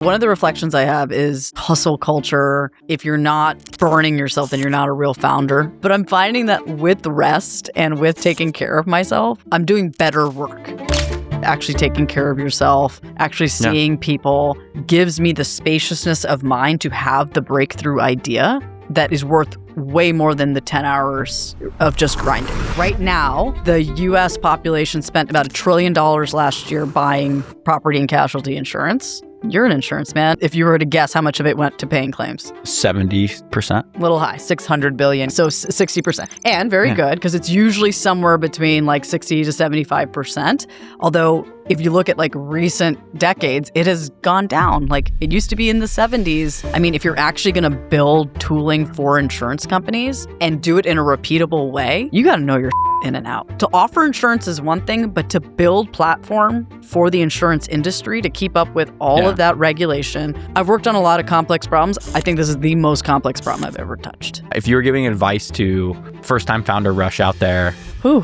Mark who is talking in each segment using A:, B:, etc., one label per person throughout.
A: One of the reflections I have is hustle culture. If you're not burning yourself, then you're not a real founder. But I'm finding that with rest and with taking care of myself, I'm doing better work. Actually taking care of yourself, actually seeing people gives me the spaciousness of mind to have the breakthrough idea that is worth way more than the 10 hours of just grinding. Right now, the U.S. population spent about $1 trillion last year buying property and casualty insurance. You're an insurance man. If you were to guess how much of it went to paying claims?
B: 70%.
A: Little high, 600 billion. So 60%. And very good, because it's usually somewhere between like 60 to 75%. Although if you look at like recent decades, it has gone down. Like it used to be in the 70s. I mean, if you're actually going to build tooling for insurance companies and do it in a repeatable way, you got to know your in and out. To offer insurance is one thing, but to build platform for the insurance industry to keep up with all of that regulation. I've worked on a lot of complex problems. I think this is the most complex problem I've ever touched.
B: If you were giving advice to first-time founder Rush out there,
A: Whew.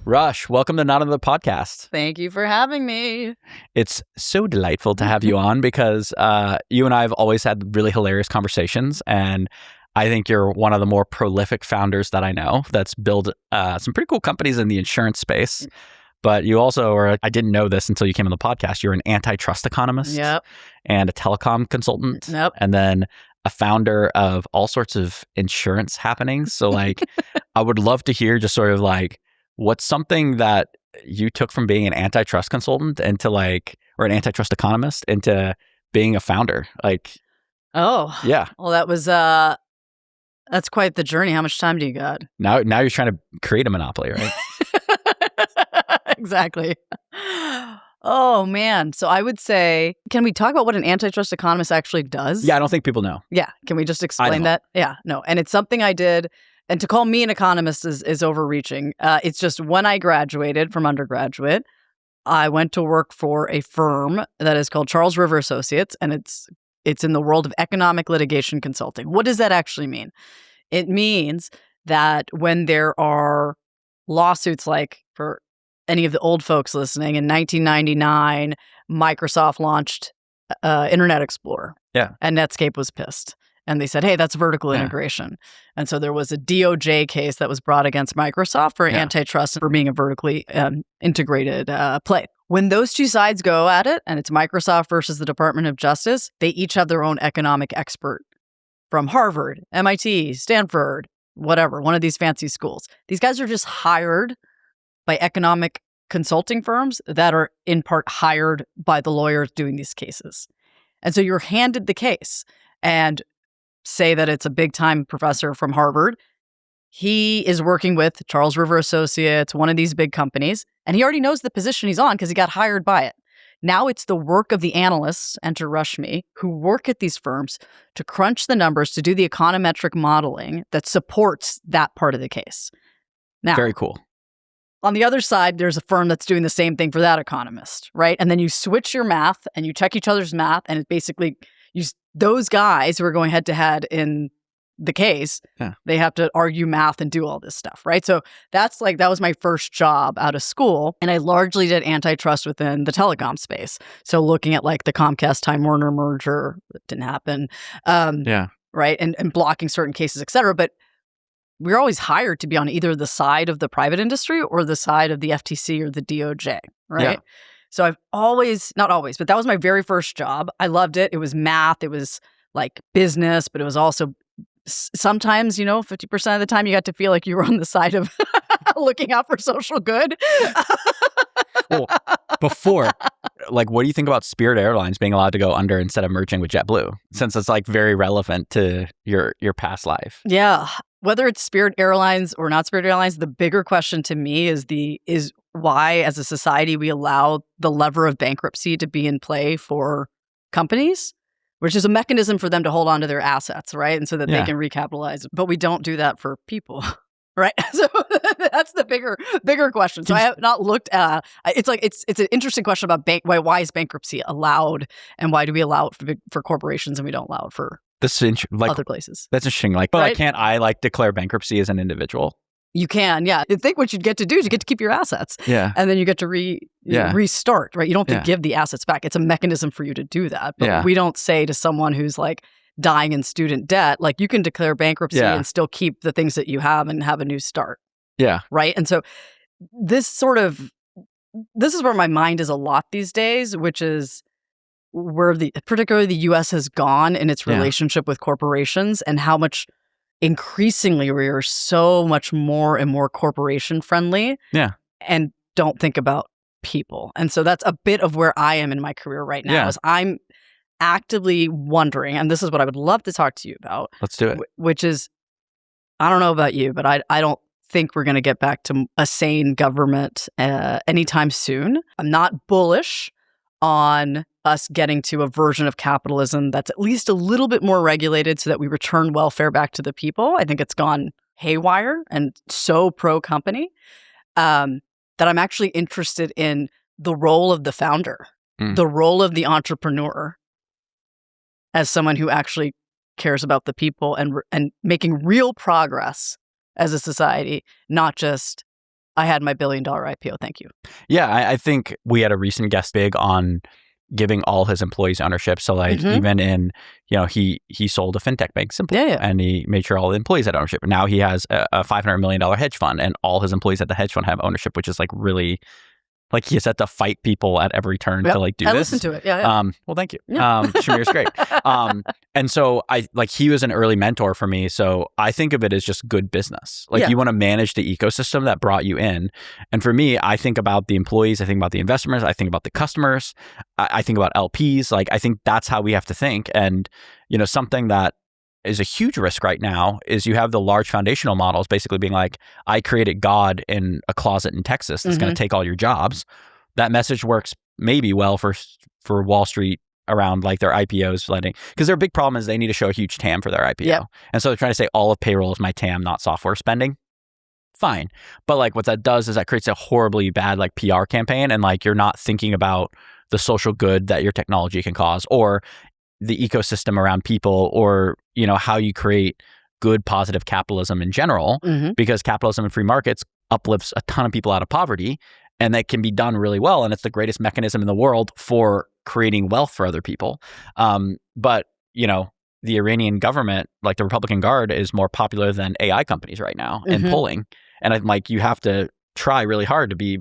B: Rush, welcome to Not Another Podcast.
A: Thank you for having me.
B: It's so delightful to have you on because you and I have always had really hilarious conversations, and I think you're one of the more prolific founders that I know that's built some pretty cool companies in the insurance space. But you also are, I didn't know this until you came on the podcast, you're an antitrust economist and a telecom consultant, and then a founder of all sorts of insurance happenings. So like, I would love to hear just sort of like, what's something that you took from being an antitrust consultant into like, or an antitrust economist into being a founder? Like,
A: well, that was, that's quite the journey. How much time do you got?
B: Now you're trying to create a monopoly, right?
A: Exactly. Oh, man. So I would say, can we talk about what an antitrust economist actually does?
B: Yeah, I don't think people know.
A: Yeah. Can we just explain that? Yeah, no. And it's something I did. And to call me an economist is overreaching. It's just when I graduated from undergraduate, I went to work for a firm that is called Charles River Associates, and it's in the world of economic litigation consulting. What does that actually mean? It means that when there are lawsuits, like for any of the old folks listening, in 1999, Microsoft launched Internet Explorer. Yeah. And Netscape was pissed. And they said, hey, that's vertical integration. And so there was a DOJ case that was brought against Microsoft for antitrust for being a vertically integrated play. When those two sides go at it, and it's Microsoft versus the Department of Justice, they each have their own economic expert from Harvard, MIT, Stanford, whatever, one of these fancy schools. These guys are just hired by economic consulting firms that are in part hired by the lawyers doing these cases. And so you're handed the case, and say that it's a big-time professor from Harvard. He is working with Charles River Associates, one of these big companies, and he already knows the position he's on because he got hired by it. Now it's the work of the analysts, enter Rashmi, who work at these firms to crunch the numbers, to do the econometric modeling that supports that part of the case. Now, very cool. On the other side, there's a firm that's doing the same thing for that economist, right? And then you switch your math and you check each other's math, and it basically those guys who are going head to head in the case, they have to argue math and do all this stuff, right? So that was my first job out of school. And I largely did antitrust within the telecom space. So looking at like the Comcast Time Warner merger, that didn't happen. Right. And blocking certain cases, et cetera. But we were always hired to be on either the side of the private industry or the side of the FTC or the DOJ, right? Yeah. So I've always, not always, but that was my very first job. I loved it. It was math. It was like business, but it was also sometimes, 50% of the time you got to feel like you were on the side of looking out for social good.
B: Well, before, like, what do you think about Spirit Airlines being allowed to go under instead of merging with JetBlue? Since it's like very relevant to your past life.
A: Yeah. Whether it's Spirit Airlines or not Spirit Airlines, the bigger question to me is why, as a society, we allow the lever of bankruptcy to be in play for companies, which is a mechanism for them to hold on to their assets, right? And so that they can recapitalize. But we don't do that for people, right? So that's the bigger question. So I have not looked at, it's an interesting question about why is bankruptcy allowed, and why do we allow it for corporations and we don't allow it for other places?
B: That's interesting. Like, but can't I declare bankruptcy as an individual?
A: You can, yeah. I think what you'd get to do is you get to keep your assets.
B: Yeah.
A: And then you get to restart, right? You don't have to give the assets back. It's a mechanism for you to do that. But we don't say to someone who's like dying in student debt, like you can declare bankruptcy and still keep the things that you have and have a new start.
B: Yeah.
A: Right? And so this is where my mind is a lot these days, which is where particularly the U.S. has gone in its relationship with corporations and how much increasingly we are so much more and more corporation friendly and don't think about people. And so that's a bit of where I am in my career right now is I'm actively wondering, and this is what I would love to talk to you about.
B: Let's do it.
A: Which is, I don't know about you, but I don't think we're going to get back to a sane government anytime soon. I'm not bullish on us getting to a version of capitalism that's at least a little bit more regulated so that we return welfare back to the people. I think it's gone haywire and so pro-company that I'm actually interested in the role of the founder, the role of the entrepreneur as someone who actually cares about the people and making real progress as a society, not just, I had my $1 billion IPO, thank you.
B: Yeah, I think we had a recent guest big on giving all his employees ownership. So like even in, he sold a fintech bank simply and he made sure all the employees had ownership. And now he has a $500 million hedge fund and all his employees at the hedge fund have ownership, which is like really, like he has had to fight people at every turn to like do this.
A: I listened to it. Yeah.
B: Well, thank you. Shamir's great. And so he was an early mentor for me. So I think of it as just good business. Like you want to manage the ecosystem that brought you in. And for me, I think about the employees, I think about the investors, I think about the customers, I think about LPs. Like I think that's how we have to think. And, something that is a huge risk right now is you have the large foundational models basically being like, I created God in a closet in Texas that's going to take all your jobs. That message works maybe well for Wall Street around like their IPOs letting, because their big problem is they need to show a huge TAM for their IPO. Yep. And so they're trying to say all of payroll is my TAM, not software spending. Fine. But like what that does is that creates a horribly bad like PR campaign and like you're not thinking about the social good that your technology can cause or the ecosystem around people or, how you create good, positive capitalism in general, because capitalism and free markets uplifts a ton of people out of poverty and that can be done really well. And it's the greatest mechanism in the world for creating wealth for other people. But, the Iranian government, like the Republican Guard, is more popular than AI companies right now in polling. And I'm like, you have to try really hard to be,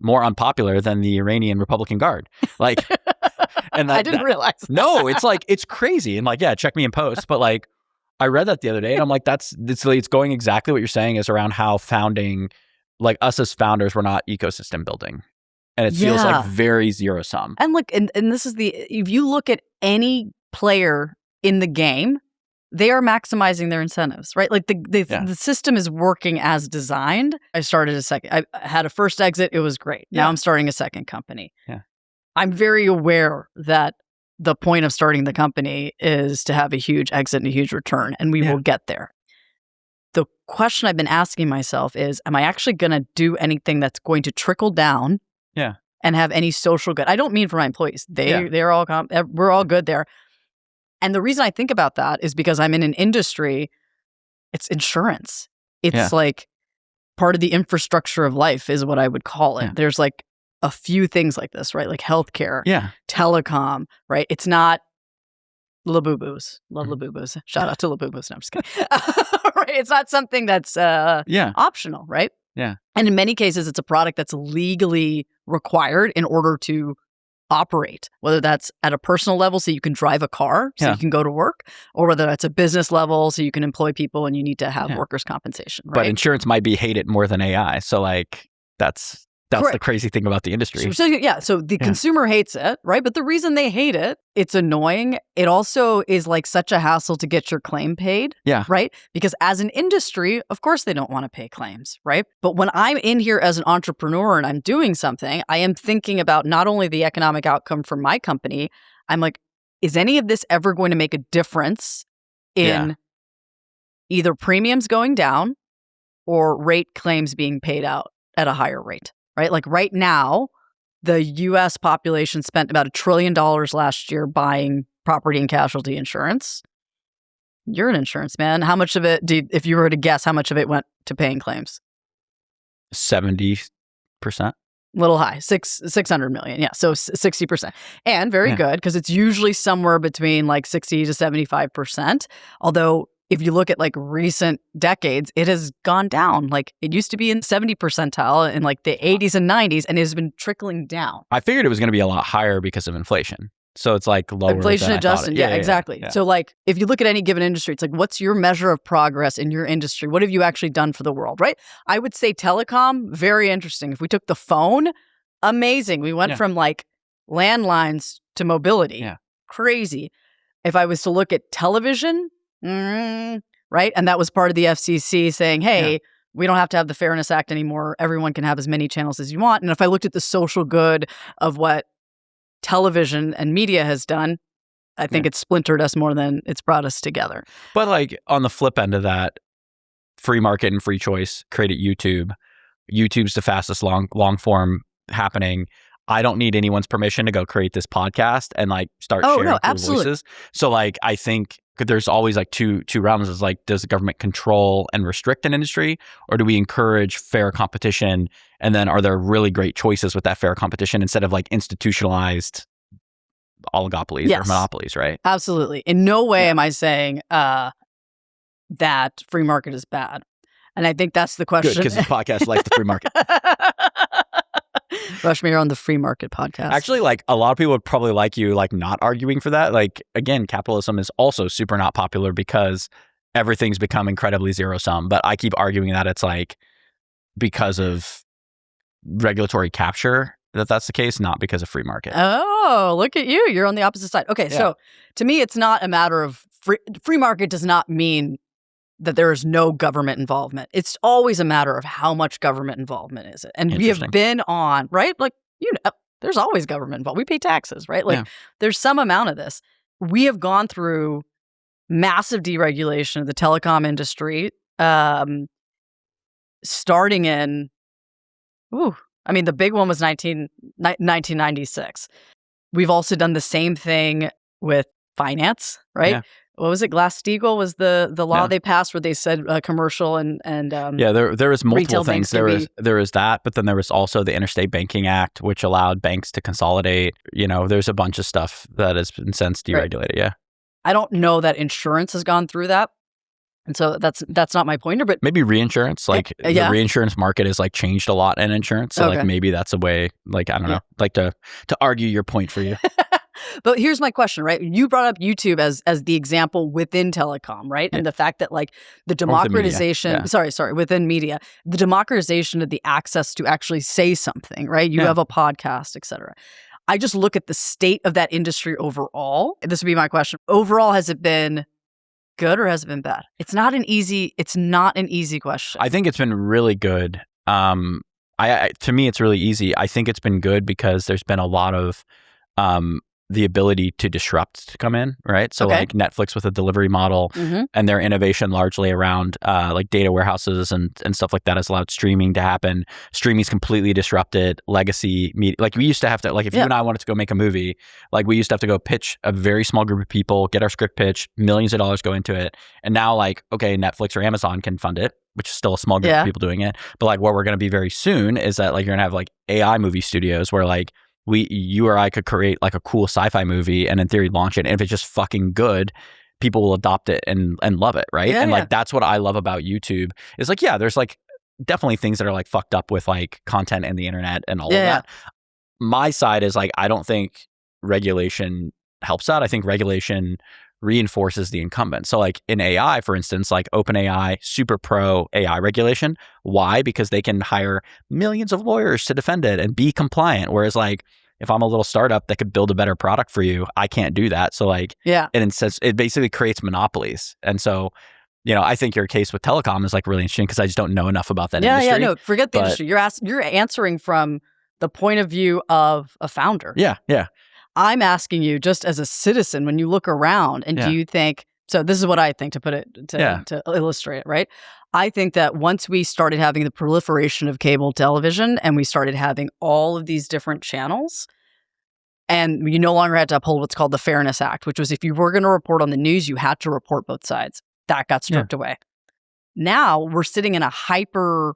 B: more unpopular than the Iranian Republican Guard. Like, and
A: I didn't realize that.
B: No, it's like, it's crazy. And like, yeah, check me in post. But like, I read that the other day and I'm like, it's going exactly what you're saying is around how founding, like us as founders, we're not ecosystem building. And it feels like very zero sum.
A: And look, and this is if you look at any player in the game, they are maximizing their incentives, right? Like the system is working as designed. I started I had a first exit. It was great. Now I'm starting a second company.
B: Yeah.
A: I'm very aware that the point of starting the company is to have a huge exit and a huge return, and we will get there. The question I've been asking myself is, am I actually going to do anything that's going to trickle down and have any social good? I don't mean for my employees. They're all we're all good there. And the reason I think about that is because I'm in an industry, it's insurance. It's like part of the infrastructure of life is what I would call it. There's like a few things like this, right? Like healthcare, telecom, right? It's not Labubu's. Love Labubu's. Shout out to Labubu's. No, I'm just kidding. Right? It's not something that's optional, right?
B: Yeah.
A: And in many cases, it's a product that's legally required in order to operate, whether that's at a personal level so you can drive a car so you can go to work, or whether that's a business level so you can employ people and you need to have workers' compensation, right?
B: But insurance might be hated more than AI. So like that's the crazy thing about the industry.
A: So the consumer hates it, right? But the reason they hate it, it's annoying. It also is like such a hassle to get your claim paid, right? Because as an industry, of course they don't want to pay claims, right? But when I'm in here as an entrepreneur and I'm doing something, I am thinking about not only the economic outcome for my company, I'm like, is any of this ever going to make a difference in either premiums going down or rate claims being paid out at a higher rate? Right? Like right now, the U.S. population spent about $1 trillion last year buying property and casualty insurance. You're an insurance man. How much of it, if you were to guess, how much of it went to paying claims?
B: 70%.
A: Little high, 600 million. Yeah, so 60%. And very good, because it's usually somewhere between like 60 to 75%. Although if you look at like recent decades, it has gone down. Like it used to be in 70 percentile in like the 80s and 90s, and it has been trickling down.
B: I figured it was going to be a lot higher because of inflation. So it's like lower
A: inflation
B: than
A: adjusted.
B: I thought.
A: Yeah, exactly.
B: Yeah.
A: So like if you look at any given industry, it's like, what's your measure of progress in your industry? What have you actually done for the world, right? I would say telecom, very interesting. If we took the phone, amazing. We went from like landlines to mobility.
B: Yeah.
A: Crazy. If I was to look at television, right? And that was part of the FCC saying, hey, we don't have to have the Fairness Act anymore. Everyone can have as many channels as you want. And if I looked at the social good of what television and media has done, I think it's splintered us more than it's brought us together.
B: But like on the flip end of that, free market and free choice created YouTube. YouTube's the fastest long form happening. I don't need anyone's permission to go create this podcast and like start sharing voices. So like I think there's always like two realms. Is like, does the government control and restrict an industry, or do we encourage fair competition? And then are there really great choices with that fair competition instead of like institutionalized oligopolies or monopolies, right?
A: Absolutely. In no way am I saying that free market is bad. And I think that's the question.
B: Good, because this podcast likes the free market.
A: Rashmi, you're on the free market podcast.
B: Actually, like a lot of people would probably like you like not arguing for that. Like again, capitalism is also super not popular because everything's become incredibly zero sum. But I keep arguing that it's like because of regulatory capture that's the case, not because of free market.
A: Oh, look at you. You're on the opposite side. Okay, so to me, it's not a matter of free market does not mean that there is no government involvement. It's always a matter of how much government involvement is it. And we have been on, right? Like, there's always government involved. We pay taxes, right? Like there's some amount of this. We have gone through massive deregulation of the telecom industry, starting in, I mean, the big one was 1996. We've also done the same thing with finance, right? Yeah. What was it? Glass-Steagall was the law they passed where they said commercial and
B: there was multiple things. There was that, but then there was also the Interstate Banking Act, which allowed banks to consolidate. There's a bunch of stuff that has been since deregulated. Right. Yeah,
A: I don't know that insurance has gone through that, and so that's not my pointer. But
B: maybe reinsurance, like the reinsurance market has like changed a lot in insurance. So like maybe that's a way. Like I don't know, like to argue your point for you.
A: But here's my question, right? You brought up YouTube as the example within telecom, right? Yeah. And the fact that like the democratization, within media, the democratization of the access to actually say something, right? You have a podcast, et cetera. I just look at the state of that industry overall. This would be my question. Overall, has it been good or has it been bad? It's not an easy question.
B: I think it's been really good. To me, it's really easy. I think it's been good because there's been a lot of the ability to disrupt to come in, right? So like Netflix with a delivery model and their innovation largely around like data warehouses and stuff like that has allowed streaming to happen. Streaming's completely disrupted legacy media. Like we used to have to, like if you and I wanted to go make a movie, like we used to have to go pitch a very small group of people, get our script pitched, millions of dollars go into it. And now like, okay, Netflix or Amazon can fund it, which is still a small group of people doing it. But like what we're going to be very soon is that like you're going to have like AI movie studios where like you or I could create like a cool sci-fi movie and in theory launch it. And if it's just fucking good, people will adopt it and love it, right? And like that's what I love about YouTube is like, there's like definitely things that are like fucked up with like content and the internet and all of that. My side is like, I don't think regulation helps out. I think regulation reinforces the incumbent. So like in AI, for instance, like OpenAI, super pro AI regulation. Why? Because they can hire millions of lawyers to defend it and be compliant. Whereas like if I'm a little startup that could build a better product for you, I can't do that. So like, it basically creates monopolies. And so, I think your case with telecom is like really interesting because I just don't know enough about that industry.
A: No, forget the industry. You're answering from the point of view of a founder.
B: Yeah.
A: I'm asking you just as a citizen, when you look around and do you think, so this is what I think to put it, to illustrate it, right? I think that once we started having the proliferation of cable television and we started having all of these different channels, And you no longer had to uphold what's called the Fairness Act, which was if you were going to report on the news, you had to report both sides. That got stripped away. Now we're sitting in a hyper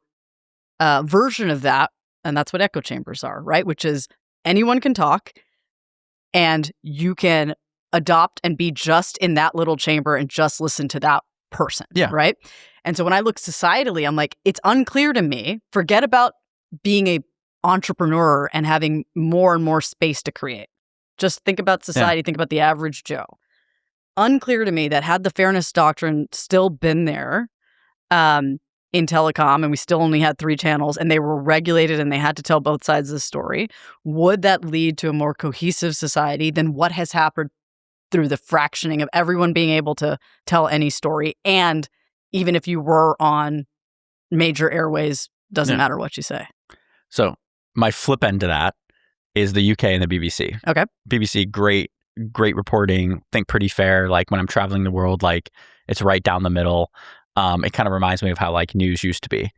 A: version of that, and that's what echo chambers are, right? Which is anyone can talk, and you can adopt and be just in that little chamber and just listen to that person, right? And so when I look societally, I'm like, it's unclear to me. Forget about being a entrepreneur and having more and more space to create. Just think about society, think about the average Joe. Unclear to me that had the fairness doctrine still been there in telecom, and we still only had 3 channels, and they were regulated and they had to tell both sides of the story, would that lead to a more cohesive society than what has happened through the fractioning of everyone being able to tell any story? And even if you were on major airways, doesn't matter what you say.
B: So my flip end to that is the UK and the BBC.
A: Okay.
B: BBC, great reporting, think pretty fair. Like when I'm traveling the world, like it's right down the middle. It kind of reminds me of how like news used to be.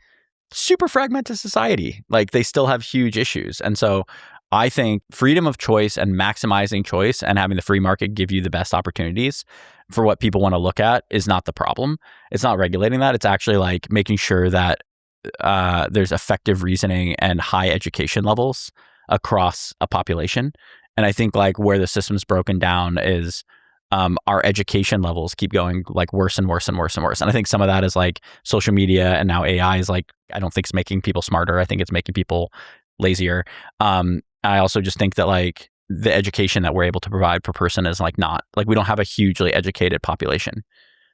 B: Super fragmented society. Like they still have huge issues. And so I think freedom of choice and maximizing choice and having the free market give you the best opportunities for what people want to look at is not the problem. It's not regulating that. It's actually like making sure that there's effective reasoning and high education levels across a population. And I think like where the system's broken down is our education levels keep going like worse and worse and worse and worse. And I think some of that is like social media and now AI is like, I don't think it's making people smarter. I think it's making people lazier. I also just think that like the education that we're able to provide per person is like not, like we don't have a hugely educated population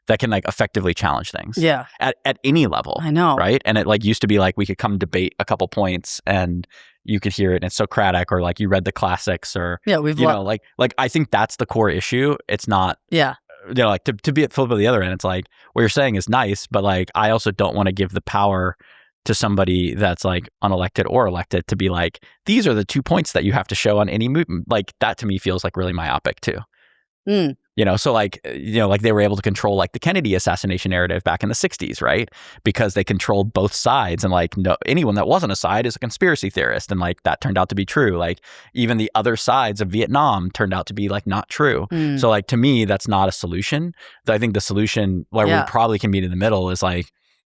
B: that can like effectively challenge things.
A: Yeah.
B: At any level.
A: I know.
B: Right. And it like used to be like we could come debate a couple points and you could hear it and it's Socratic or like you read the classics or like I think that's the core issue. It's not like to be at flip of the other end, it's like what you're saying is nice, but like I also don't want to give the power to somebody that's like unelected or elected to be like, these are the 2 points that you have to show on any movement. Like that to me feels like really myopic too. So like, like they were able to control like the Kennedy assassination narrative back in the 60s, right? Because they controlled both sides and like no, anyone that wasn't a side is a conspiracy theorist. And like that turned out to be true. Like even the other sides of Vietnam turned out to be like not true. So like to me, that's not a solution. I think the solution where we probably can meet in the middle is like,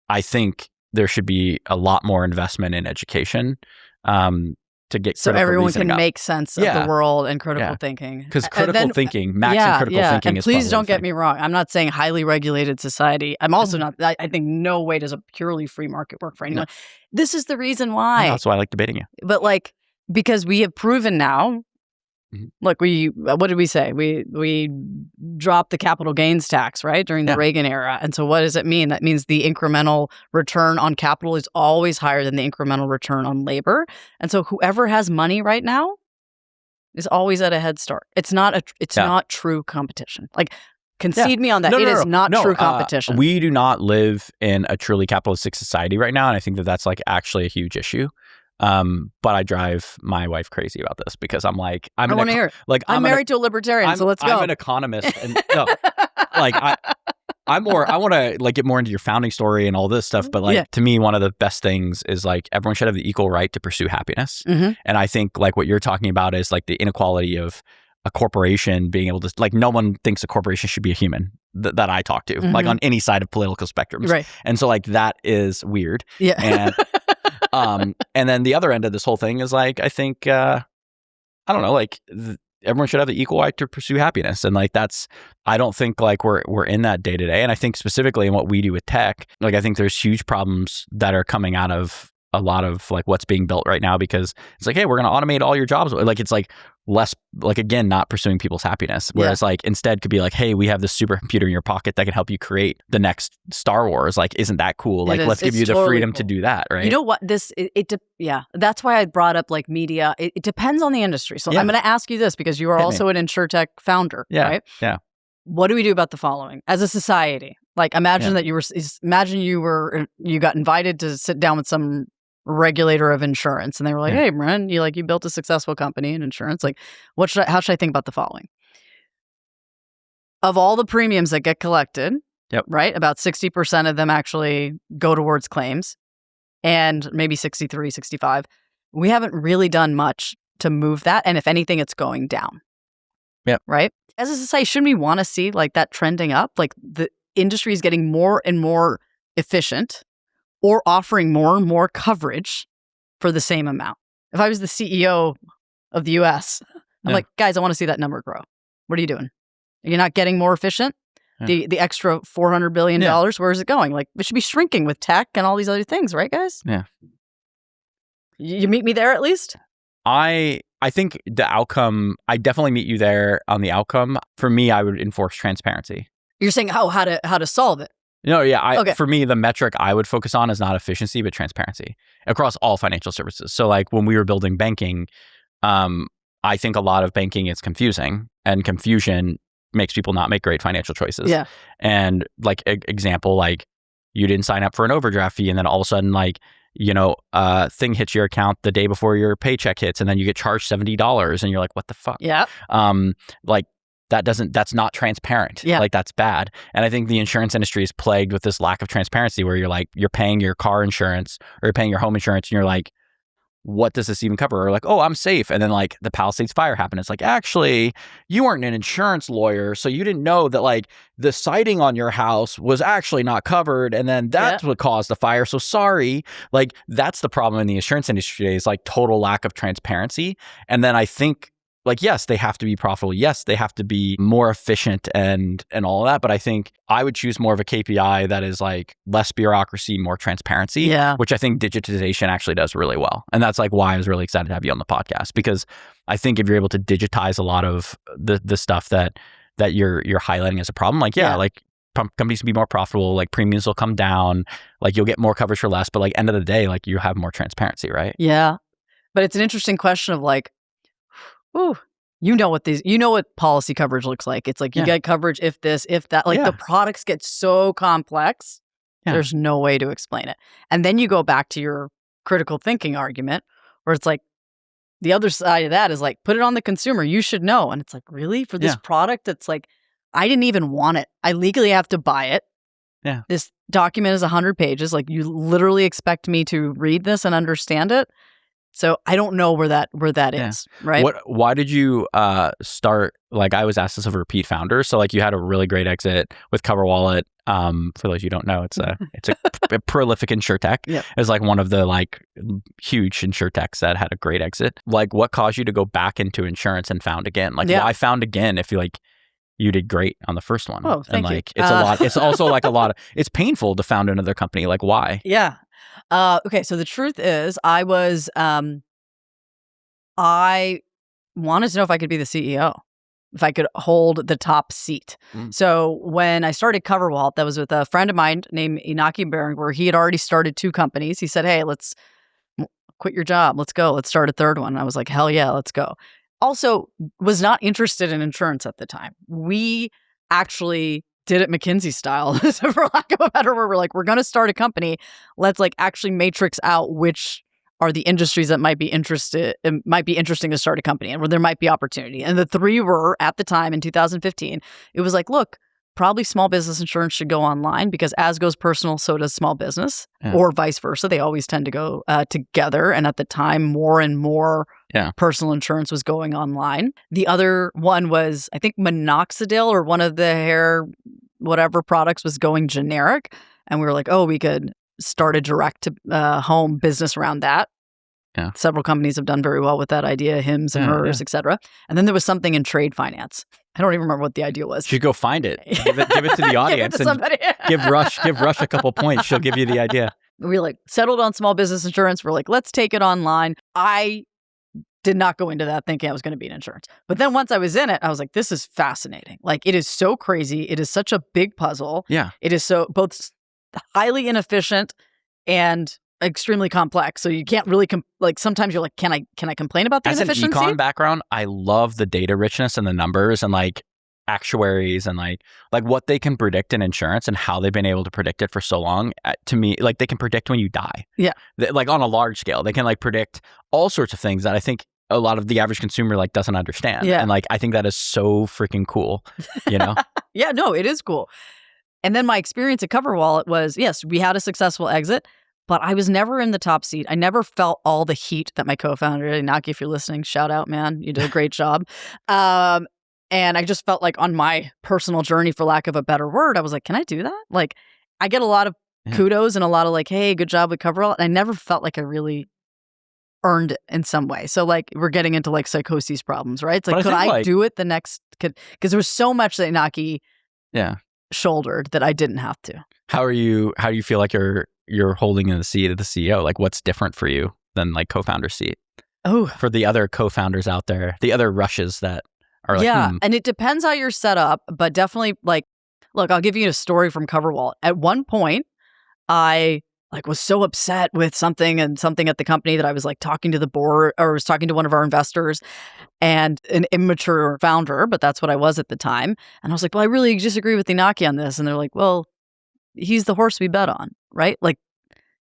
B: I think there should be a lot more investment in education to get
A: so everyone can make sense of the world and critical thinking.
B: Because critical thinking, maxing critical thinking is
A: please don't get me wrong. I'm not saying highly regulated society. I'm also not, I think no way does a purely free market work for anyone. No. This is the reason why.
B: That's why I like debating you.
A: But like, because we have proven now, look, what did we say? We dropped the capital gains tax, right, during the Reagan era. And so what does it mean? That means the incremental return on capital is always higher than the incremental return on labor. And so whoever has money right now is always at a head start. It's not not true competition. Like concede me on that. It is not true competition.
B: We do not live in a truly capitalistic society right now. And I think that that's like actually a huge issue. But I drive my wife crazy about this because I'm like, I want to hear it. Like
A: I'm married to a libertarian, so let's go.
B: I'm an economist, and like I want to like get more into your founding story and all this stuff. But like to me, one of the best things is like everyone should have the equal right to pursue happiness. And I think like what you're talking about is like the inequality of a corporation being able to like no one thinks a corporation should be a human that I talk to like on any side of political spectrums.
A: Right.
B: And so like that is weird.
A: Yeah.
B: And then the other end of this whole thing is like, I think, I don't know, like everyone should have the equal right to pursue happiness. And like, I don't think like we're in that day to day. And I think specifically in what we do with tech, like, I think there's huge problems that are coming out of a lot of like what's being built right now, because it's like, hey, we're going to automate all your jobs. Like, it's like less like, again, not pursuing people's happiness. Whereas like instead could be like, hey, we have this supercomputer in your pocket that can help you create the next Star Wars. Like, isn't that cool? Like, let's give you the freedom to do that. Right.
A: You know what? That's why I brought up like media. It depends on the industry. So I'm going to ask you this because you are also an InsurTech founder, right?
B: Yeah.
A: What do we do about the following as a society? Like, imagine that you got invited to sit down with some regulator of insurance, and they were like, "Hey, Bren, you built a successful company in insurance. Like, how should I think about the following? Of all the premiums that get collected, right, about 60% of them actually go towards claims, and maybe 63, 65. We haven't really done much to move that. And if anything, it's going down.
B: Yep.
A: Right? As a society, shouldn't we want to see like that trending up? Like the industry is getting more and more efficient or offering more and more coverage for the same amount. If I was the CEO of the US, I'm like, guys, I want to see that number grow. What are you doing? You're not getting more efficient? Yeah. The extra $400 billion, where is it going? Like, it should be shrinking with tech and all these other things, right, guys?
B: Yeah.
A: You meet me there at least?
B: I think the outcome, I definitely meet you there on the outcome. For me, I would enforce transparency.
A: You're saying how to solve it?
B: No, yeah. For me, the metric I would focus on is not efficiency, but transparency across all financial services. So like when we were building banking, I think a lot of banking is confusing, and confusion makes people not make great financial choices.
A: Yeah.
B: And like example, like you didn't sign up for an overdraft fee, and then all of a sudden like, thing hits your account the day before your paycheck hits, and then you get charged $70 and you're like, what the fuck?
A: Yeah.
B: Like that's not transparent.
A: Yeah.
B: Like that's bad. And I think the insurance industry is plagued with this lack of transparency where you're paying your car insurance or you're paying your home insurance and you're like, what does this even cover? Or like, oh, I'm safe. And then like the Palisades fire happened. It's like, actually, you weren't an insurance lawyer, so you didn't know that like the siding on your house was actually not covered. And then that's what caused the fire. So sorry. Like that's the problem in the insurance industry today is like total lack of transparency. And then I think like, yes, they have to be profitable. Yes, they have to be more efficient and all of that. But I think I would choose more of a KPI that is like less bureaucracy, more transparency, which I think digitization actually does really well. And that's like why I was really excited to have you on the podcast, because I think if you're able to digitize a lot of the stuff that you're highlighting as a problem, like, like companies can be more profitable, like premiums will come down, like you'll get more coverage for less. But like end of the day, like you have more transparency, right?
A: Yeah. But it's an interesting question of like, ooh, you know what policy coverage looks like. It's like you get coverage if this, if that. Like the products get so complex, there's no way to explain it. And then you go back to your critical thinking argument where it's like the other side of that is like, put it on the consumer. You should know. And it's like, really? For this product that's like, I didn't even want it. I legally have to buy it.
B: Yeah.
A: This document is 100 pages. Like you literally expect me to read this and understand it. So I don't know where that is, right?
B: Why did you start? Like I was asked this of a repeat founder. So like you had a really great exit with CoverWallet. For those you don't know, it's a prolific insurtech.
A: Yep.
B: It's like one of the like huge insurtechs that had a great exit. Like what caused you to go back into insurance and found again? Like why found again if you did great on the first one?
A: Oh, thank
B: you. It's
A: a
B: lot. It's also like a lot of. It's painful to found another company. Like why?
A: Yeah. Okay, so the truth is I wanted to know if I could be the CEO, if I could hold the top seat. So when I started CoverWallet, that was with a friend of mine named Inaki Berenguer. He had already started 2 companies. He said, hey, let's quit your job. Let's go. Let's start a 3rd one. And I was like, hell yeah, let's go. Also, was not interested in insurance at the time. We actually did it McKinsey style, for lack of a better word. We're like, we're going to start a company. Let's like actually matrix out which are the industries that might be interesting to start a company and where there might be opportunity. And the 3 were at the time in 2015. It was like, look, probably small business insurance should go online because as goes personal, so does small business, or vice versa. They always tend to go together. And at the time, more and more personal insurance was going online. The other one was, I think, minoxidil or one of the hair whatever products was going generic. And we were like, oh, we could start a direct to home business around that.
B: Yeah.
A: Several companies have done very well with that idea, Hims and Hers, etc. And then there was something in trade finance. I don't even remember what the idea was.
B: You should go find it. Give it to the audience and give Rush a couple points. She'll give you the idea.
A: We like settled on small business insurance. We're like, let's take it online. I did not go into that thinking I was going to be in insurance. But then once I was in it, I was like, this is fascinating. Like, it is so crazy. It is such a big puzzle.
B: Yeah.
A: It is so both highly inefficient and extremely complex. So you can't really sometimes you're like, can I complain about the inefficiency?
B: As an econ background, I love the data richness and the numbers and like actuaries and like what they can predict in insurance and how they've been able to predict it for so long. To me, like they can predict when you die.
A: Yeah.
B: Like on a large scale, they can like predict all sorts of things that I think a lot of the average consumer like doesn't understand.
A: Yeah.
B: And like I think that is so freaking cool, you know?
A: Yeah, no, it is cool. And then my experience at CoverWallet was, yes, we had a successful exit, but I was never in the top seat. I never felt all the heat that my co-founder, Inaki, if you're listening, shout out, man. You did a great job. And I just felt like on my personal journey, for lack of a better word, I was like, can I do that? Like, I get a lot of kudos and a lot of like, hey, good job with CoverWallet. I never felt like I really earned it in some way. So like we're getting into like psychosis problems, right? It's like, could I do it the next, because there was so much that Inaki shouldered that I didn't have to. How
B: do you feel like you're holding in the seat of the CEO? Like what's different for you than like co-founder seat?
A: Oh,
B: for the other co-founders out there, the other rushes that are like,
A: and it depends how you're set up, but definitely like, look, I'll give you a story from CoverWallet. At one point, I like was so upset with something at the company that I was like talking to the board or was talking to one of our investors and an immature founder, but that's what I was at the time. And I was like, well, I really disagree with Inaki on this. And they're like, well, he's the horse we bet on, right? Like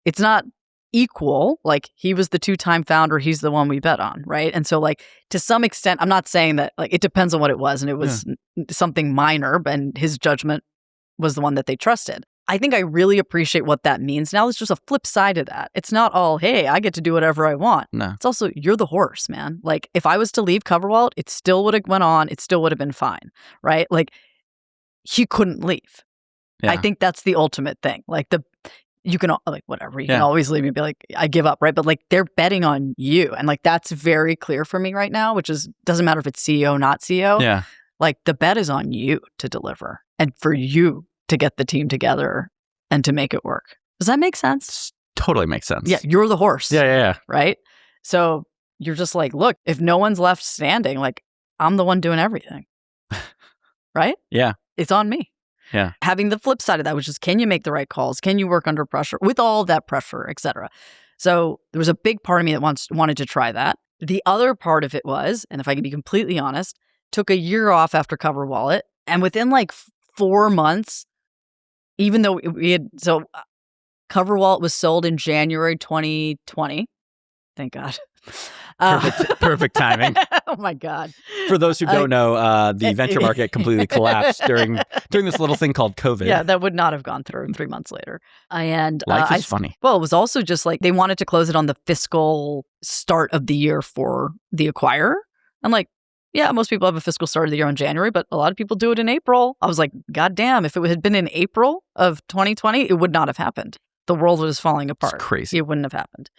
A: it's not equal. Like he was the 2-time founder. He's the one we bet on, right? And so like to some extent, I'm not saying that like it depends on what it was. And it was something minor, and his judgment was the one that they trusted. I think I really appreciate what that means. Now, there's just a flip side of that. It's not all, hey, I get to do whatever I want.
B: No.
A: It's also, you're the horse, man. Like, if I was to leave CoverWallet, it still would have went on. It still would have been fine, right? Like, he couldn't leave. Yeah. I think that's the ultimate thing. Like, you can, like, whatever. You can always leave and be like, I give up, right? But, like, they're betting on you. And, like, that's very clear for me right now, which is, doesn't matter if it's CEO, not CEO.
B: Yeah.
A: Like, the bet is on you to deliver and for you to get the team together and to make it work. Does that make sense?
B: Totally makes sense.
A: Yeah, you're the horse.
B: Yeah.
A: Right? So you're just like, look, if no one's left standing, like I'm the one doing everything. Right?
B: Yeah.
A: It's on me.
B: Yeah.
A: Having the flip side of that, which is can you make the right calls? Can you work under pressure with all of that pressure, et cetera? So there was a big part of me that wanted to try that. The other part of it was, and if I can be completely honest, took a year off after CoverWallet. And within like 4 months, even though we had, CoverWallet was sold in January 2020. Thank God.
B: Perfect timing.
A: Oh my God.
B: For those who don't know, the venture market completely collapsed during this little thing called COVID.
A: Yeah, that would not have gone through 3 months later. And
B: life is funny.
A: Well, it was also just like they wanted to close it on the fiscal start of the year for the acquirer. I'm like, yeah, most people have a fiscal start of the year on January, but a lot of people do it in April. I was like, God damn, if it had been in April of 2020, it would not have happened. The world was falling apart.
B: It's crazy.
A: It wouldn't have happened.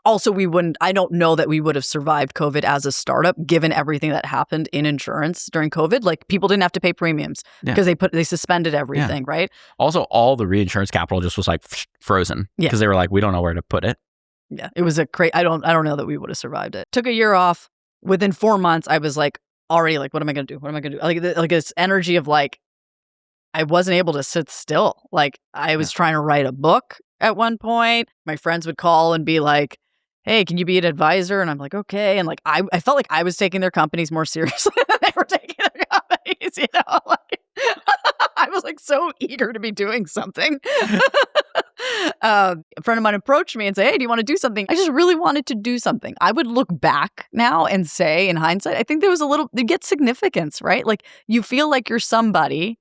A: Also, I don't know that we would have survived COVID as a startup, given everything that happened in insurance during COVID. Like people didn't have to pay premiums because they suspended everything, right?
B: Also, all the reinsurance capital just was like frozen because they were like, we don't know where to put it.
A: Yeah, it was I don't know that we would have survived it. Took a year off. Within 4 months, I was like already like, what am I going to do? What am I going to do? Like this energy of like, I wasn't able to sit still. Like I was trying to write a book at one point. My friends would call and be like, hey, can you be an advisor? And I'm like, okay. And like, I felt like I was taking their companies more seriously than they were taking their companies, you know? Like, I was like so eager to be doing something. A friend of mine approached me and said, hey, do you want to do something? I just really wanted to do something. I would look back now and say, in hindsight, I think there was you get significance, right? Like you feel like you're somebody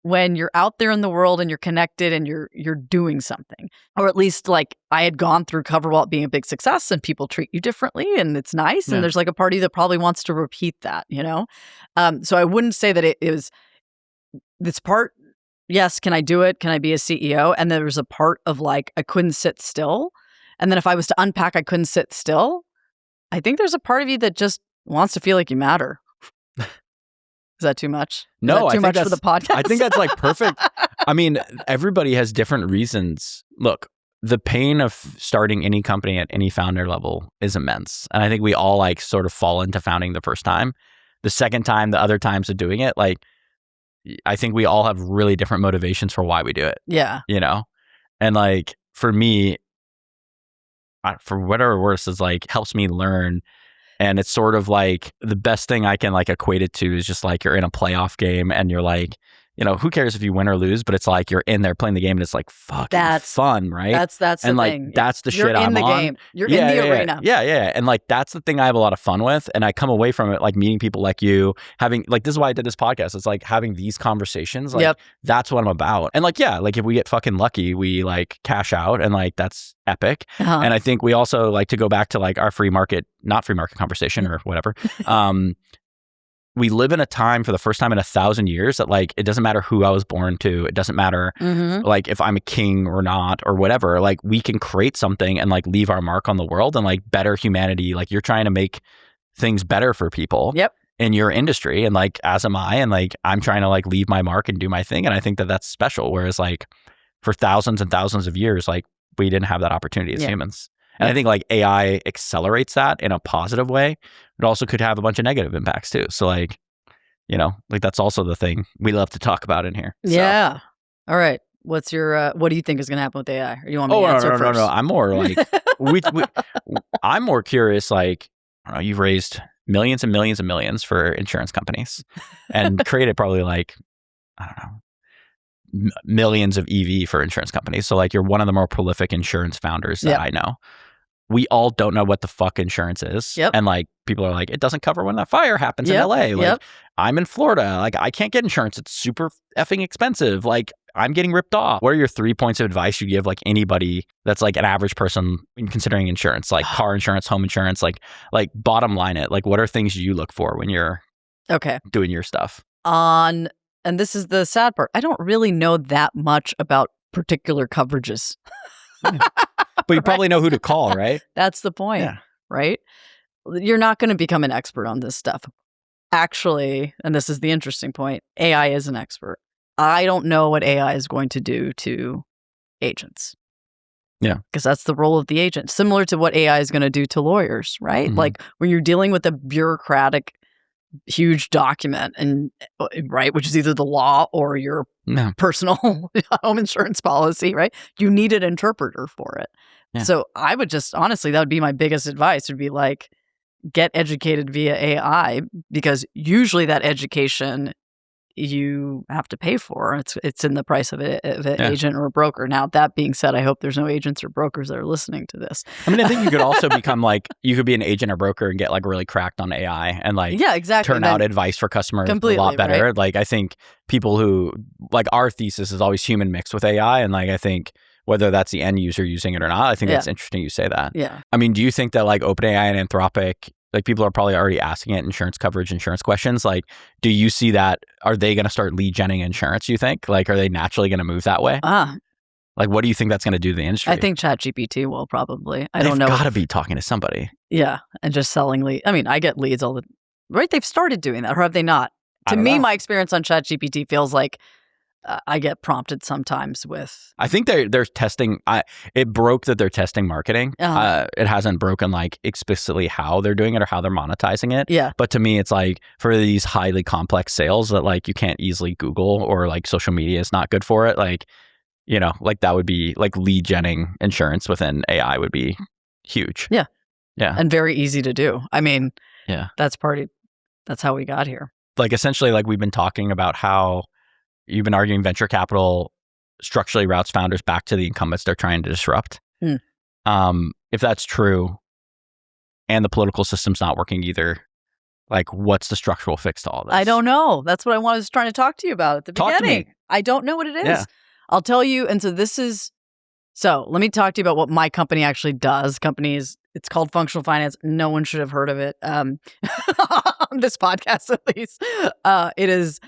A: when you're out there in the world and you're connected and you're doing something. Or at least like I had gone through CoverWallet being a big success and people treat you differently and it's nice. And there's like a party that probably wants to repeat that, you know? So I wouldn't say that it was this part. Yes, can I do it? Can I be a CEO? And there was a part of like, I couldn't sit still. And then if I was to unpack, I couldn't sit still. I think there's a part of you that just wants to feel like you matter. Is that too much?
B: No,
A: too much for the podcast?
B: I think that's like perfect. I mean, everybody has different reasons. Look, the pain of starting any company at any founder level is immense. And I think we all like sort of fall into founding the first time. The second time, the other times of doing it, like, I think we all have really different motivations for why we do it.
A: Yeah.
B: You know? And like, for me, for better or worse, is like, helps me learn. And it's sort of like the best thing I can like equate it to is just like you're in a playoff game and you're like, who cares if you win or lose, but it's like you're in there playing the game and it's like fucking fun, right?
A: That's
B: and
A: the
B: like
A: thing.
B: that's the
A: You're
B: shit
A: in
B: I'm
A: the
B: on.
A: game. You're in the arena.
B: Yeah. And like that's the thing I have a lot of fun with, and I come away from it like meeting people like you, having like this is why I did this podcast. It's like having these conversations. Like that's what I'm about. And like like if we get fucking lucky, we like cash out, and like that's epic. And I think we also like to go back to like our not free market conversation or whatever. We live in a time for the first time in 1,000 years that like it doesn't matter who I was born to. It doesn't matter like if I'm a king or not or whatever. Like we can create something and like leave our mark on the world and like better humanity. Like you're trying to make things better for people in your industry, and like as am I, and like I'm trying to like leave my mark and do my thing. And I think that that's special. Whereas like for thousands and thousands of years, like we didn't have that opportunity as humans. And I think like AI accelerates that in a positive way. It also could have a bunch of negative impacts too. So like, like that's also the thing we love to talk about in here.
A: Yeah. So. All right. What's your, what do you think is going to happen with AI? Or you want me to answer first?
B: No. I'm more like, I'm more curious, like, I don't know, you've raised millions and millions and millions for insurance companies and created probably like, I don't know, millions of EV for insurance companies. So like you're one of the more prolific insurance founders that I know. We all don't know what the fuck insurance is. And like people are like, it doesn't cover when that fire happens in LA. Like I'm in Florida. Like I can't get insurance. It's super effing expensive. Like I'm getting ripped off. What are your 3 points of advice you give like anybody that's like an average person in considering insurance, like car insurance, home insurance, like bottom line it? Like what are things you look for when you're doing your stuff?
A: And this is the sad part. I don't really know that much about particular coverages.
B: But you probably know who to call, right?
A: That's the point, right? You're not going to become an expert on this stuff. Actually, and this is the interesting point, AI is an expert. I don't know what AI is going to do to agents.
B: Yeah.
A: Because that's the role of the agent. Similar to what AI is going to do to lawyers, right? Like when you're dealing with a bureaucratic huge document and which is either the law or your personal home insurance policy, right? You need an interpreter for it. So I would just honestly, that would be my biggest advice, would be like get educated via AI, because usually that education you have to pay for. It's in the price of an agent or a broker. Now, that being said, I hope there's no agents or brokers that are listening to this.
B: I mean, I think you could also become like, you could be an agent or broker and get like really cracked on AI and like turn out advice for customers a lot better. Right? Like I think people who, like our thesis is always human mixed with AI. And like, I think whether that's the end user using it or not, I think that's interesting you say that.
A: Yeah.
B: I mean, do you think that like OpenAI and Anthropic, like people are probably already asking it insurance coverage, insurance questions. Like, do you see that? Are they going to start lead genning insurance, you think? Like, are they naturally going to move that way? Like, what do you think that's going to do to the industry?
A: I think ChatGPT will probably. I don't know.
B: They've got to be talking to somebody.
A: Yeah. And just selling leads. I mean, I get leads all the... Right? They've started doing that, or have they not? To me, my experience on ChatGPT feels like I get prompted sometimes with...
B: I think they're testing... it broke that they're testing marketing. It hasn't broken like explicitly how they're doing it or how they're monetizing it.
A: Yeah.
B: But to me, it's like for these highly complex sales that like you can't easily Google, or like social media is not good for it. Like, you know, like that would be like lead genning insurance within AI would be huge.
A: Yeah.
B: Yeah.
A: And very easy to do. I mean, that's how we got here.
B: Like essentially, like we've been talking about how you've been arguing venture capital structurally routes founders back to the incumbents they're trying to disrupt. If that's true, and the political system's not working either, like what's the structural fix to all this?
A: I don't know. That's what I was trying to talk to you about at the beginning.
B: To me.
A: I don't know what it is.
B: Yeah.
A: I'll tell you. And so let me talk to you about what my company actually does. It's called Functional Finance. No one should have heard of it on this podcast, at least. It is...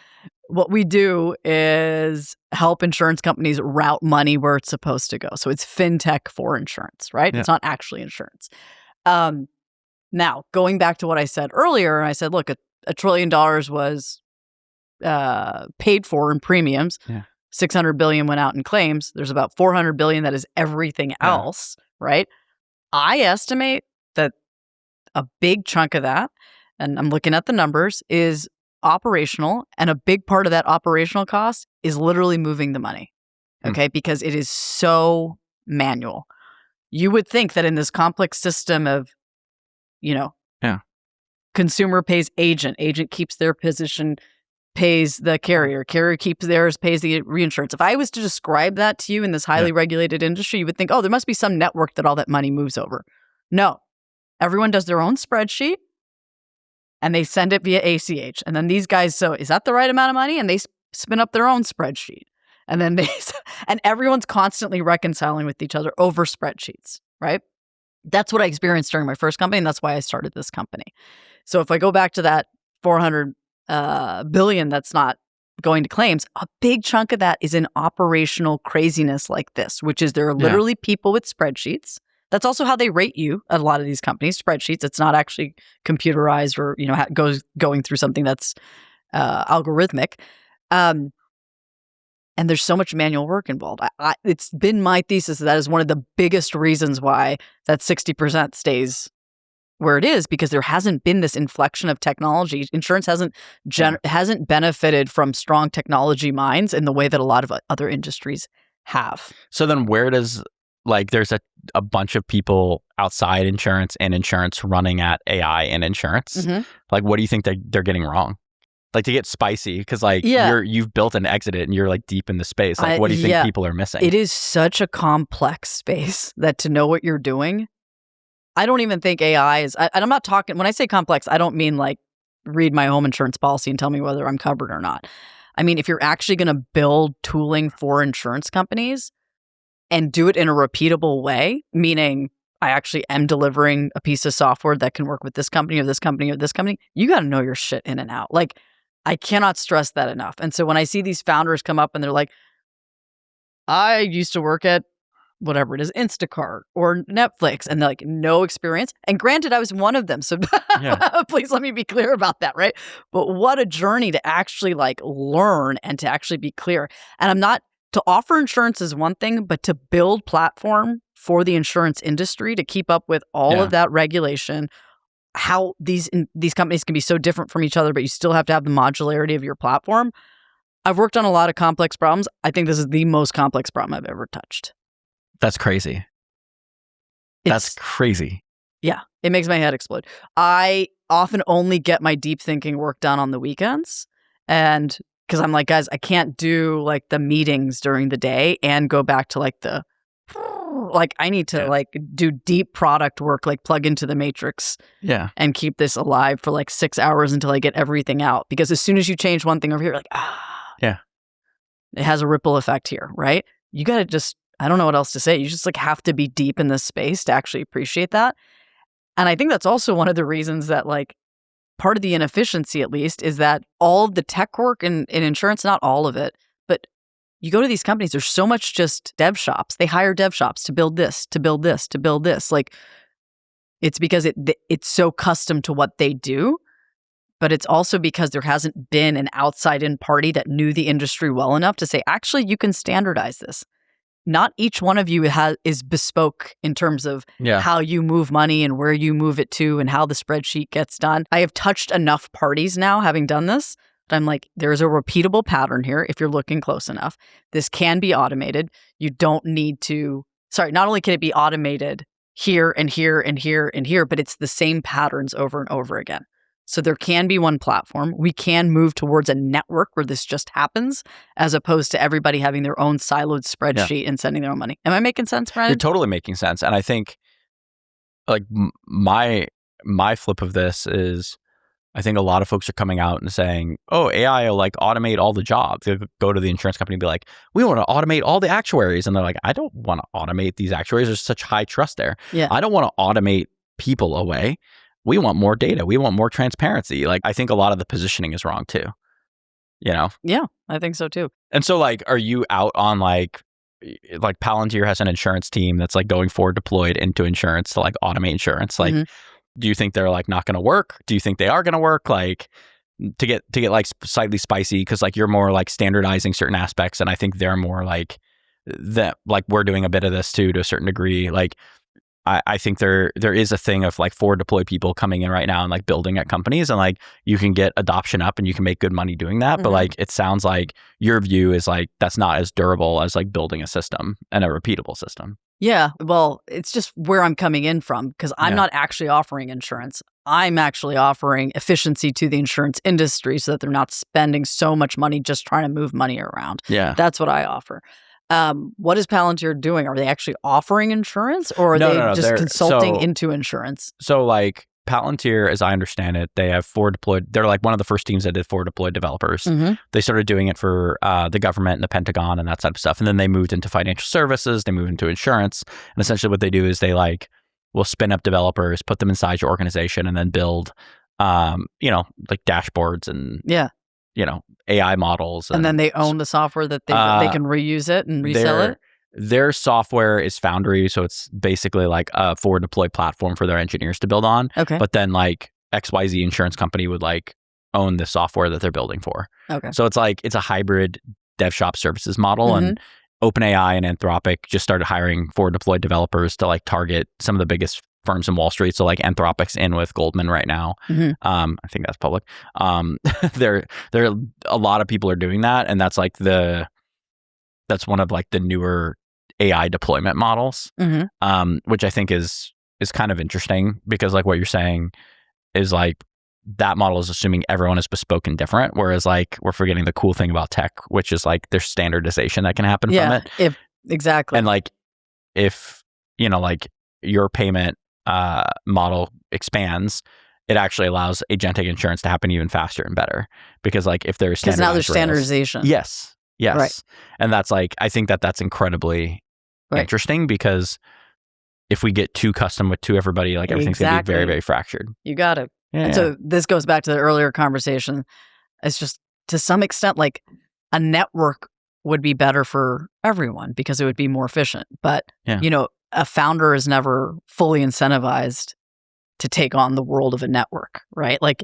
A: What we do is help insurance companies route money where it's supposed to go. So it's fintech for insurance, right? Yeah. It's not actually insurance. Now, going back to what I said earlier, I said, look, $1 trillion was paid for in premiums. Yeah. $600 billion went out in claims. There's about $400 billion that is everything else, right? I estimate that a big chunk of that, and I'm looking at the numbers, is operational, and a big part of that operational cost is literally moving the money, okay? Because it is so manual. You would think that in this complex system of, consumer pays agent keeps their position, pays the carrier. Carrier keeps theirs, pays the reinsurance. If I was to describe that to you in this highly regulated industry, you would think, oh, there must be some network that all that money moves over. No. Everyone does their own spreadsheet and they send it via ACH. And then these guys, so is that the right amount of money? And they spin up their own spreadsheet. And then and everyone's constantly reconciling with each other over spreadsheets, right? That's what I experienced during my first company, and that's why I started this company. So if I go back to that 400 billion that's not going to claims, a big chunk of that is in operational craziness like this, which is there are literally people with spreadsheets. That's also how they rate you at a lot of these companies, spreadsheets. It's not actually computerized or, going through something that's algorithmic. And there's so much manual work involved. It's been my thesis that is one of the biggest reasons why that 60% stays where it is, because there hasn't been this inflection of technology. Insurance hasn't benefited from strong technology minds in the way that a lot of other industries have.
B: So then where does, there's a bunch of people outside insurance and insurance running at AI and insurance.
A: Mm-hmm.
B: What do you think they're getting wrong? To get spicy, because you've built and exited and you're deep in the space. What do you think people are missing?
A: It is such a complex space that to know what you're doing, I don't even think AI is, and I'm not talking, when I say complex, I don't mean read my home insurance policy and tell me whether I'm covered or not. I mean, if you're actually going to build tooling for insurance companies and do it in a repeatable way, meaning I actually am delivering a piece of software that can work with this company or this company or this company, you got to know your shit in and out. I cannot stress that enough. And so when I see these founders come up and they're like, I used to work at whatever it is, Instacart or Netflix, and they're no experience. And granted, I was one of them. So please let me be clear about that, right? But what a journey to actually learn and to actually be clear. And to offer insurance is one thing, but to build platform for the insurance industry to keep up with all of that regulation, how these companies can be so different from each other, but you still have to have the modularity of your platform. I've worked on a lot of complex problems. I think this is the most complex problem I've ever touched.
B: That's crazy. That's crazy.
A: Yeah, it makes my head explode. I often only get my deep thinking work done on the weekends, and because I'm guys, I can't do the meetings during the day and go back to the I need to do deep product work, plug into the matrix and keep this alive for 6 hours until I get everything out. Because as soon as you change one thing over here, it has a ripple effect here, right? You got to just, I don't know what else to say. You just have to be deep in this space to actually appreciate that. And I think that's also one of the reasons that part of the inefficiency, at least, is that all of the tech work in insurance, not all of it, but you go to these companies, there's so much just dev shops. They hire dev shops to build this, to build this, to build this. It's because it's so custom to what they do, but it's also because there hasn't been an outside-in party that knew the industry well enough to say, actually, you can standardize this. Not each one of you is bespoke in terms of how you move money and where you move it to and how the spreadsheet gets done. I have touched enough parties now, having done this, I'm there's a repeatable pattern here if you're looking close enough. This can be automated. You don't need to, not only can it be automated here and here and here and here, but it's the same patterns over and over again. So there can be one platform. We can move towards a network where this just happens, as opposed to everybody having their own siloed spreadsheet and sending their own money. Am I making sense, Brian?
B: You're totally making sense. And I think my flip of this is, I think a lot of folks are coming out and saying, oh, AI will automate all the jobs. They'll go to the insurance company and be like, we want to automate all the actuaries. And they're like, I don't want to automate these actuaries. There's such high trust there.
A: Yeah.
B: I don't want to automate people away. We want more data. We want more transparency. I think a lot of the positioning is wrong too. Yeah,
A: I think so too.
B: And so are you out on Palantir has an insurance team that's going forward deployed into insurance to automate insurance? Do you think they're not going to work? Do you think they are going to work? To get slightly spicy, because you're more standardizing certain aspects, and I think they're more that we're doing a bit of this too to a certain degree. I think there is a thing of forward deployed people coming in right now and building at companies, and you can get adoption up and you can make good money doing that.
A: Mm-hmm.
B: But it sounds like your view is that's not as durable as building a system and a repeatable system.
A: Yeah, well, it's just where I'm coming in from because I'm not actually offering insurance. I'm actually offering efficiency to the insurance industry so that they're not spending so much money just trying to move money around.
B: Yeah.
A: That's what I offer. What is Palantir doing? Are they actually offering insurance or are they just
B: They're-
A: consulting into insurance?
B: So like Palantir, as I understand it, they have forward deployed. They're like one of the first teams that did forward deployed developers.
A: Mhm.
B: They started doing it for the government and the Pentagon and that type of stuff. And then they moved into financial services. They moved into insurance. And essentially what they do is they like will spin up developers, put them inside your organization, and then build, like dashboards and AI models.
A: And then they own the software that they can reuse it and resell it?
B: Their software is Foundry, so it's basically like a forward deployed platform for their engineers to build on.
A: Okay.
B: But then like XYZ insurance company would like own the software that they're building for.
A: Okay.
B: So it's like it's a hybrid dev shop services model, and OpenAI and Anthropic just started hiring forward deployed developers to like target some of the biggest firms in Wall Street. So like Anthropic's in with Goldman right now. I think that's public. There a lot of people are doing that, and that's like that's one of like the newer AI deployment models, which I think is kind of interesting because like what you're saying is like that model is assuming everyone is bespoke and different, whereas like we're forgetting the cool thing about tech, which is like there's standardization that can happen from it.
A: Exactly.
B: And like if like your payment model expands, it actually allows agentic insurance to happen even faster and better because like if there's
A: because now there's standardization.
B: Yes.
A: Right.
B: And that's like, I think that's incredibly interesting because if we get too custom to everybody, like everything's going to be very, very fractured.
A: You got it.
B: Yeah.
A: And so this goes back to the earlier conversation. It's just to some extent, like a network would be better for everyone because it would be more efficient. But, a founder is never fully incentivized to take on the world of a network, right? Like,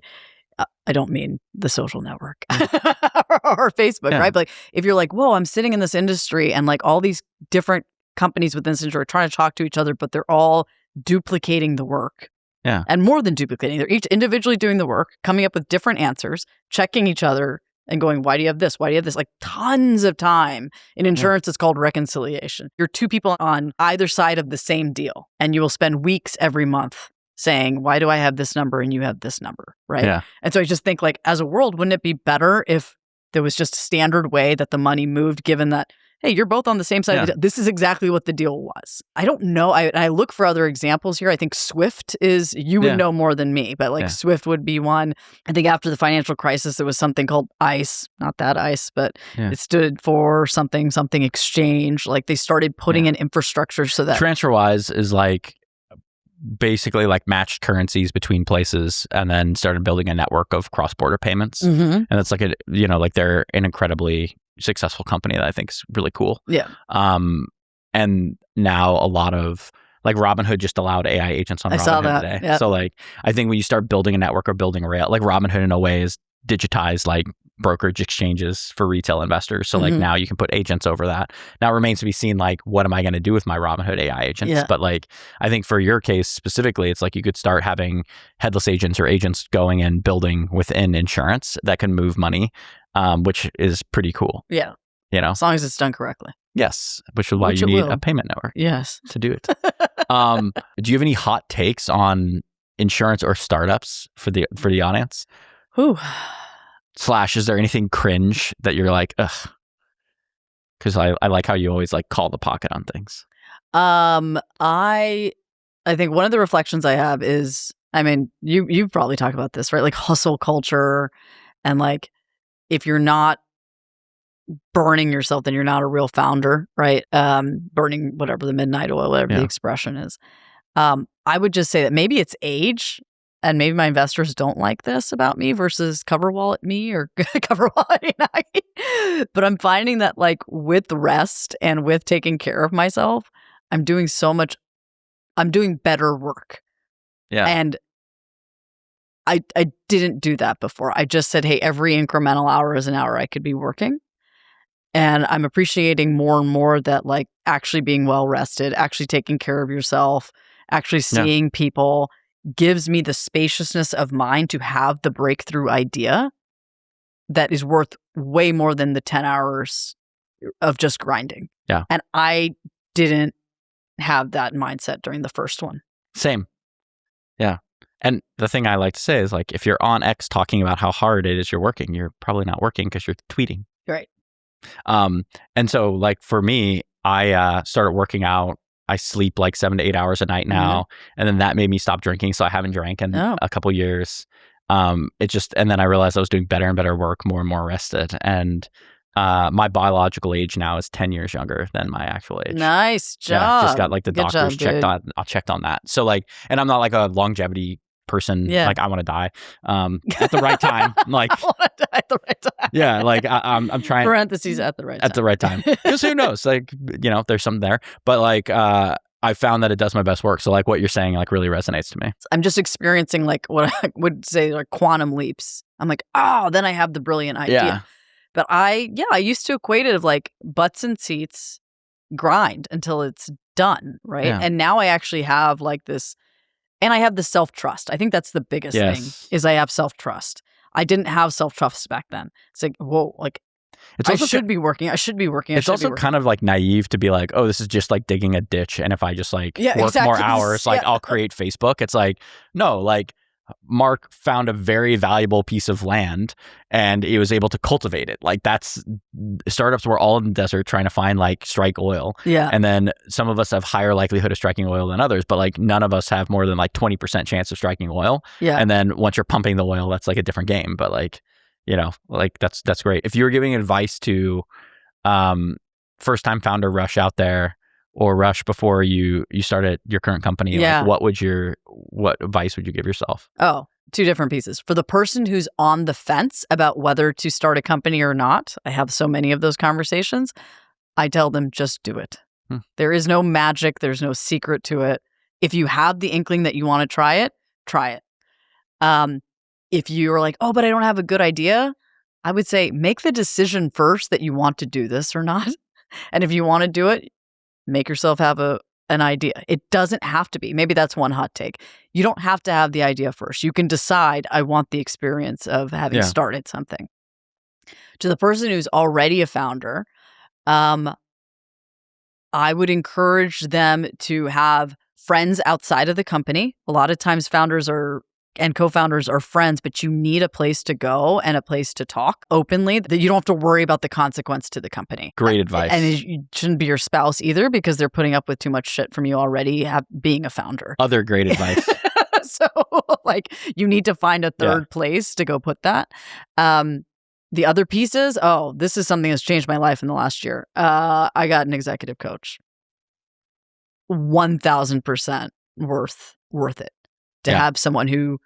A: I don't mean the social network or Facebook, right? But like, if you're like, whoa, I'm sitting in this industry and like all these different companies within this industry are trying to talk to each other, but they're all duplicating the work.
B: Yeah.
A: And more than duplicating, they're each individually doing the work, coming up with different answers, checking each other and going, why do you have this? Why do you have this? Like tons of time. In insurance, it's called reconciliation. You're two people on either side of the same deal, and you will spend weeks every month saying, why do I have this number and you have this number, right?
B: Yeah.
A: And so I just think like as a world, wouldn't it be better if there was just a standard way that the money moved given that, hey, you're both on the same side of the deal. This is exactly what the deal was. I don't know. I look for other examples here. I think Swift is, you would know more than me, but like Swift would be one. I think after the financial crisis, there was something called ICE, not that ICE, but it stood for something exchange. Like they started putting in infrastructure so that
B: TransferWise is like basically like matched currencies between places and then started building a network of cross-border payments. And it's like like they're an incredibly successful company that I think is really cool.
A: Yeah.
B: And now a lot of like Robinhood just allowed AI agents on Robinhood today.
A: Yep.
B: So like I think when you start building a network or building a rail, like Robinhood in a way is digitized like brokerage exchanges for retail investors. So like now you can put agents over that. Now it remains to be seen like what am I going to do with my Robinhood AI agents?
A: Yeah.
B: But like I think for your case specifically, it's like you could start having headless agents or agents going and building within insurance that can move money, which is pretty cool.
A: Yeah. As long as it's done correctly.
B: Yes, which is why you need a payment network.
A: Yes.
B: To do it. Do you have any hot takes on insurance or startups for the audience?
A: Whew.
B: / is there anything cringe that you're like, ugh? Because I like how you always like call the pocket on things.
A: I think one of the reflections I have is, I mean, you've probably talked about this, right? Like hustle culture, and like if you're not burning yourself, then you're not a real founder, right? Burning whatever the midnight oil, whatever the expression is. I would just say that maybe it's age. And maybe my investors don't like this about me versus CoverWallet me or CoverWallet I. But I'm finding that like with rest and with taking care of myself, I'm doing better work.
B: Yeah.
A: And I didn't do that before. I just said, hey, every incremental hour is an hour I could be working. And I'm appreciating more and more that like actually being well rested, actually taking care of yourself, actually seeing people gives me the spaciousness of mind to have the breakthrough idea that is worth way more than the 10 hours of just grinding.
B: Yeah.
A: And I didn't have that mindset during the first one.
B: Same. Yeah. And the thing I like to say is like, if you're on X talking about how hard it is you're working, you're probably not working because you're tweeting.
A: Right.
B: And so like for me, I started working out. I sleep like 7 to 8 hours a night now. And then that made me stop drinking. So I haven't drank in a couple years. And then I realized I was doing better and better work, more and more rested. And my biological age now is 10 years younger than my actual age.
A: Nice job.
B: Yeah, just got like the
A: Good
B: doctors
A: job,
B: checked on that. So like, and I'm not like a longevity person.
A: Yeah.
B: Like I want to die at the right time. Like
A: I want to die at the right time.
B: yeah, like I'm trying.
A: Parentheses at the right time.
B: At the right time. Because who knows? Like, you know, there's something there. But like, I found that it does my best work. So like what you're saying like really resonates to me.
A: I'm just experiencing like what I would say like quantum leaps. I'm like, oh, then I have the brilliant idea.
B: Yeah.
A: But I used to equate it of like butts and seats, grind until it's done, right?
B: Yeah.
A: And now I actually have like this, and I have the self-trust. I think that's the biggest thing is I have self-trust. I didn't have self-trust back then. It's like, whoa, like I should be working. I should be working.
B: It's also kind of like naive to be like, oh, this is just like digging a ditch. And if I just like work more hours, like I'll create Facebook. It's like, no, like Mark found a very valuable piece of land and he was able to cultivate it. Like startups were all in the desert trying to find like strike oil.
A: Yeah.
B: And then some of us have higher likelihood of striking oil than others, but like none of us have more than like 20% chance of striking oil.
A: Yeah.
B: And then once you're pumping the oil, that's like a different game. But like, you know, like that's great. If you were giving advice to first time founder Rush out there, or Rush before you started your current company, like what advice would you give yourself?
A: Oh, two different pieces. For the person who's on the fence about whether to start a company or not, I have so many of those conversations. I tell them, just do it. There is no magic. There's no secret to it. If you have the inkling that you want to try it, try it. If you're like, oh, but I don't have a good idea, I would say make the decision first that you want to do this or not. And if you want to do it, make yourself have an idea. It doesn't have to be. Maybe that's one hot take. You don't have to have the idea first. You can decide, I want the experience of having started something. To the person who's already a founder, I would encourage them to have friends outside of the company. A lot of times founders and co-founders are friends, but you need a place to go and a place to talk openly that you don't have to worry about the consequence to the company.
B: Great advice.
A: And it shouldn't be your spouse either because they're putting up with too much shit from you already being a founder.
B: Other great advice.
A: So like you need to find a third place to go put that. The other pieces, this is something that's changed my life in the last year. I got an executive coach. 1,000% worth it to have someone who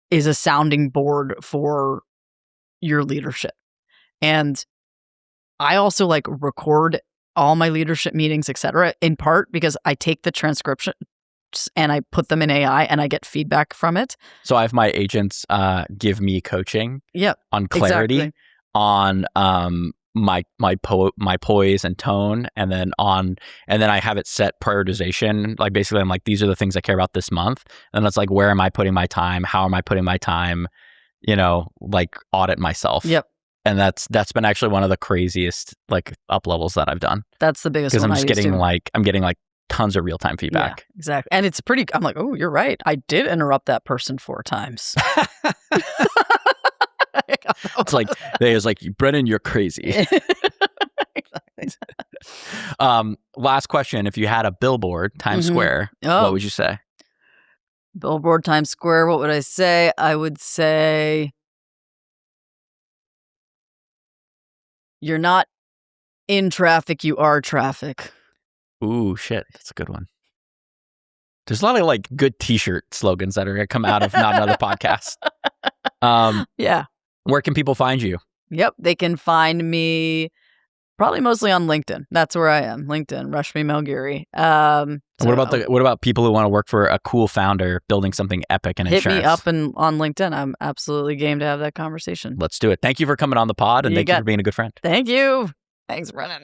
A: is a sounding board for your leadership. And I also like record all my leadership meetings, et cetera, in part because I take the transcription and I put them in AI and I get feedback from it.
B: So I have my agents give me coaching on clarity, on my poise and tone, and then I have it set prioritization. Like basically I'm like, these are the things I care about this month. And it's like, where am I putting my time? How am I putting my time? You know, like audit myself. Yep. And that's been actually one of the craziest like up levels that I've done.
A: That's the biggest one.
B: Because I'm getting like tons of real-time feedback.
A: Yeah, exactly. And it's I'm like, oh, you're right. I did interrupt that person 4 times.
B: It's like, they was like, Brennan, you're crazy. Last question. If you had a billboard, Times Square, what would you say?
A: Billboard, Times Square, what would I say? I would say, you're not in traffic, you are traffic.
B: Ooh, shit. That's a good one. There's a lot of like good t-shirt slogans that are going to come out of Not Another Podcast.
A: Yeah.
B: Where can people find you?
A: Yep. They can find me probably mostly on LinkedIn. That's where I am. LinkedIn, Rashmi Melgiri.
B: What about people who want to work for a cool founder building something epic in insurance?
A: Hit me up on LinkedIn. I'm absolutely game to have that conversation.
B: Let's do it. Thank you for coming on the pod and thank you for being a good friend.
A: Thank you. Thanks, Brennan.